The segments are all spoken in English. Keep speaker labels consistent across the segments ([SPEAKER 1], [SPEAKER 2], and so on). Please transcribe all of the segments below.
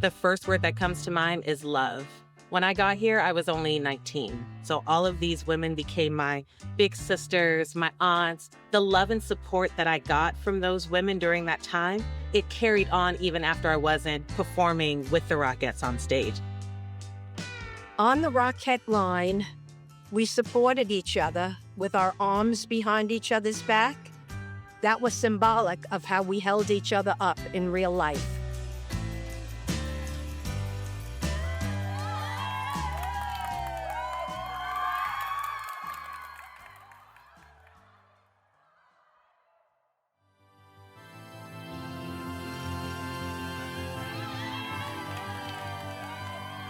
[SPEAKER 1] The first word that comes to mind is love. When I got here, I was only 19. So all of these women became my big sisters, my aunts. The love and support that I got from those women during that time, it carried on even after I wasn't performing with the Rockettes on stage.
[SPEAKER 2] On the Rockette line, we supported each other with our arms behind each other's back. That was symbolic of how we held each other up in real life.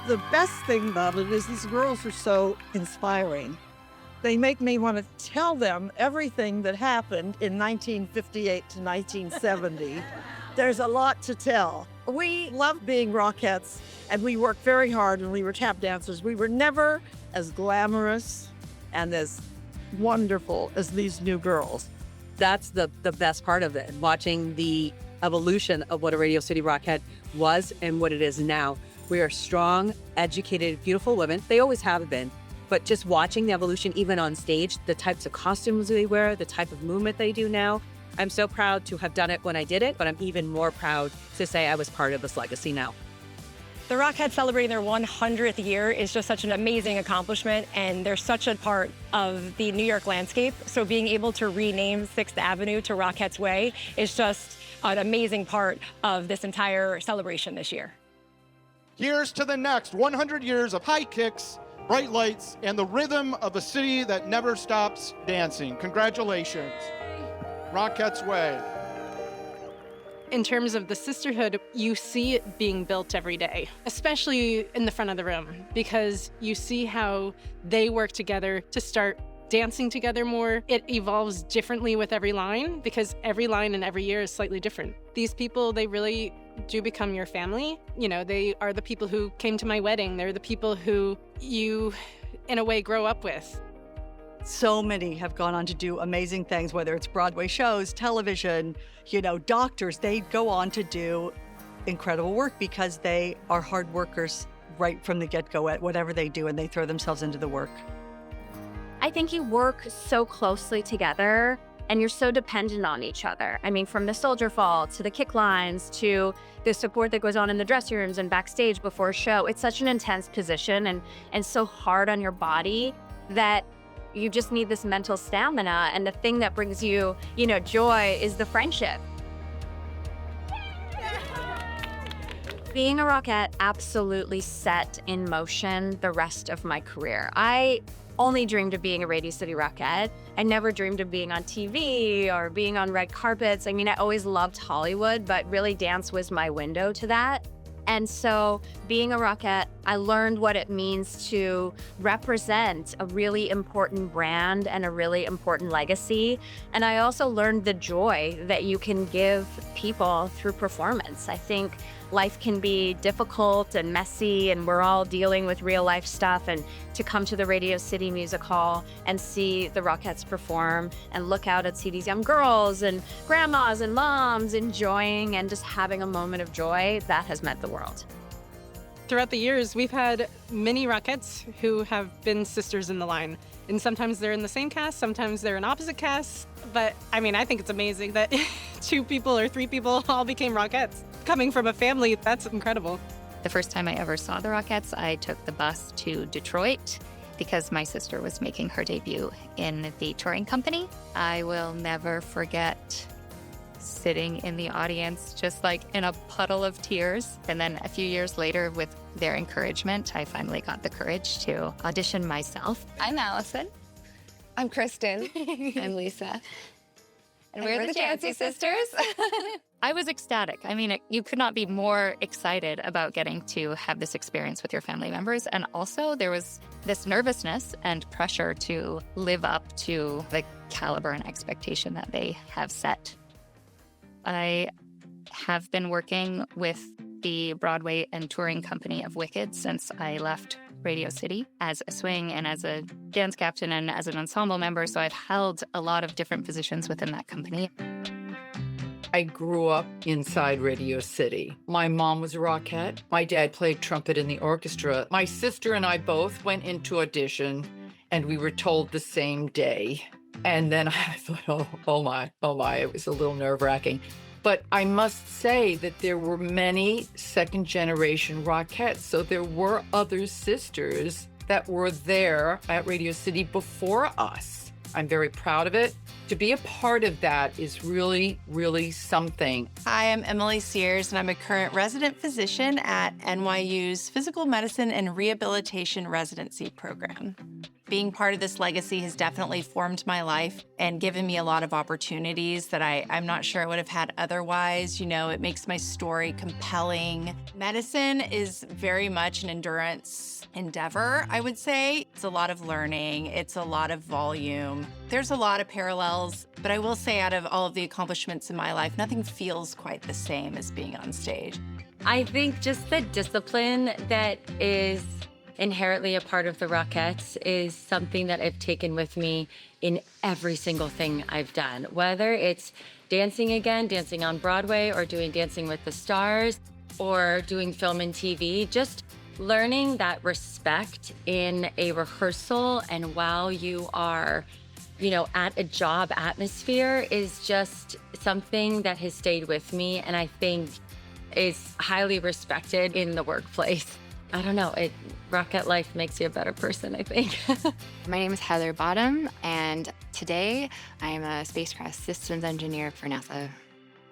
[SPEAKER 3] The best thing about it is these girls are so inspiring. They make me want to tell them everything that happened in 1958 to 1970. There's a lot to tell. We love being Rockettes, and we worked very hard when we were tap dancers. We were never as glamorous and as wonderful as these new girls.
[SPEAKER 4] That's the best part of it, watching the evolution of what a Radio City Rockette was and what it is now. We are strong, educated, beautiful women. They always have been. But just watching the evolution, even on stage, the types of costumes they wear, the type of movement they do now. I'm so proud to have done it when I did it, but I'm even more proud to say I was part of this legacy now.
[SPEAKER 5] The Rockettes celebrating their 100th year is just such an amazing accomplishment, and they're such a part of the New York landscape. So being able to rename 6th Avenue to Rockettes Way is just an amazing part of this entire celebration this year.
[SPEAKER 6] Here's to the next 100 years of high kicks, bright lights, and the rhythm of a city that never stops dancing. Congratulations. Rockettes Way.
[SPEAKER 7] In terms of the sisterhood, you see it being built every day, especially in the front of the room, because you see how they work together to start dancing together more. It evolves differently with every line because every line and every year is slightly different. These people, they really do become your family. You know, they are the people who came to my wedding. They're the people who you, in a way, grow up with.
[SPEAKER 8] So many have gone on to do amazing things, whether it's Broadway shows, television, doctors. They go on to do incredible work because they are hard workers right from the get-go at whatever they do, and they throw themselves into the work.
[SPEAKER 9] I think you work so closely together and you're so dependent on each other. I mean, from the soldier fall to the kick lines to the support that goes on in the dressing rooms and backstage before a show. It's such an intense position and so hard on your body that you just need this mental stamina. And the thing that brings you, joy is the friendship. Being a Rockette absolutely set in motion the rest of my career. I only dreamed of being a Radio City Rockette. I never dreamed of being on TV or being on red carpets. I mean, I always loved Hollywood, but really dance was my window to that. And so being a Rockette, I learned what it means to represent a really important brand and a really important legacy. And I also learned the joy that you can give people through performance. I think life can be difficult and messy, and we're all dealing with real life stuff. And to come to the Radio City Music Hall and see the Rockettes perform and look out and see these young girls and grandmas and moms enjoying and just having a moment of joy, that has meant the world.
[SPEAKER 7] Throughout the years, we've had many Rockettes who have been sisters in the line. And sometimes they're in the same cast, sometimes they're in opposite casts. But I mean, I think it's amazing that 2 people or 3 people all became Rockettes. Coming from a family, that's incredible.
[SPEAKER 10] The first time I ever saw the Rockettes, I took the bus to Detroit because my sister was making her debut in the touring company. I will never forget sitting in the audience just like in a puddle of tears. And then a few years later, with their encouragement, I finally got the courage to audition myself.
[SPEAKER 11] I'm Allison. I'm Kristen. I'm Lisa. And we're the Chancy Sisters.
[SPEAKER 10] I was ecstatic. I mean, you could not be more excited about getting to have this experience with your family members. And also there was this nervousness and pressure to live up to the caliber and expectation that they have set. I have been working with the Broadway and touring company of Wicked since I left Radio City as a swing and as a dance captain and as an ensemble member. So I've held a lot of different positions within that company.
[SPEAKER 12] I grew up inside Radio City. My mom was a Rockette. My dad played trumpet in the orchestra. My sister and I both went into audition, and we were told the same day. And then I thought, oh my, it was a little nerve-wracking. But I must say that there were many second-generation Rockettes, so there were other sisters that were there at Radio City before us. I'm very proud of it. To be a part of that is really, really something.
[SPEAKER 13] Hi, I'm Emily Sears, and I'm a current resident physician at NYU's Physical Medicine and Rehabilitation Residency Program. Being part of this legacy has definitely formed my life and given me a lot of opportunities that I'm not sure I would have had otherwise. You know, it makes my story compelling. Medicine is very much an endurance endeavor, I would say. It's a lot of learning. It's a lot of volume. There's a lot of parallels, but I will say out of all of the accomplishments in my life, nothing feels quite the same as being on stage.
[SPEAKER 9] I think just the discipline that is inherently a part of the Rockettes is something that I've taken with me in every single thing I've done, whether it's dancing again, dancing on Broadway, or doing Dancing with the Stars, or doing film and TV. Just learning that respect in a rehearsal and while you are, you know, at a job atmosphere is just something that has stayed with me and I think is highly respected in the workplace. I don't know, Rockette life makes you a better person, I think.
[SPEAKER 11] My name is Heather Bottom, and today I am a spacecraft systems engineer for NASA.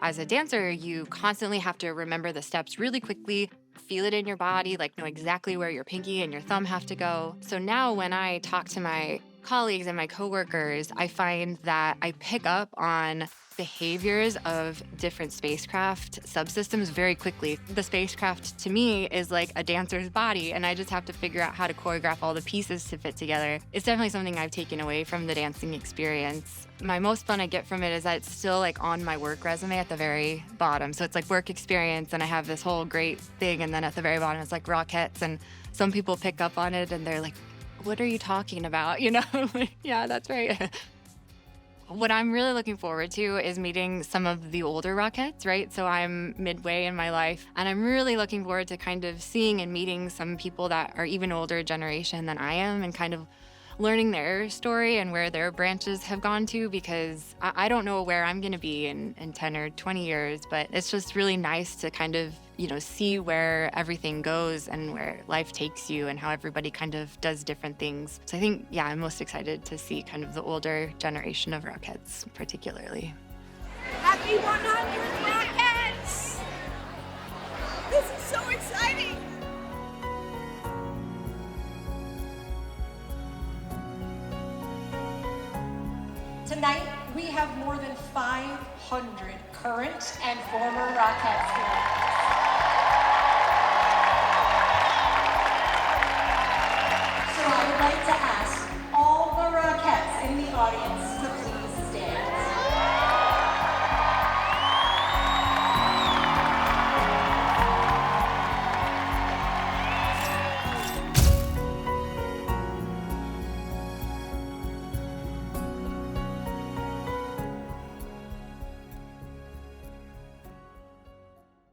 [SPEAKER 11] As a dancer, you constantly have to remember the steps really quickly, feel it in your body, like know exactly where your pinky and your thumb have to go. So now when I talk to my colleagues and my coworkers, I find that I pick up on behaviors of different spacecraft subsystems very quickly. The spacecraft to me is like a dancer's body, and I just have to figure out how to choreograph all the pieces to fit together. It's definitely something I've taken away from the dancing experience. My most fun I get from it is that it's still like on my work resume at the very bottom. So it's like work experience, and I have this whole great thing, and then at the very bottom it's like Rockettes, and some people pick up on it and they're like, what are you talking about? You know, yeah, that's right. What I'm really looking forward to is meeting some of the older Rockettes, right? So I'm midway in my life, and I'm really looking forward to kind of seeing and meeting some people that are even older generation than I am and kind of learning their story and where their branches have gone to, because I don't know where I'm gonna be in 10 or 20 years, but it's just really nice to kind of, you know, see where everything goes and where life takes you and how everybody kind of does different things. So I think, yeah, I'm most excited to see kind of the older generation of Rockettes particularly.
[SPEAKER 2] Happy 100 Rockettes! This is so exciting!
[SPEAKER 14] Tonight, we have more than 500 current and former Rockettes here.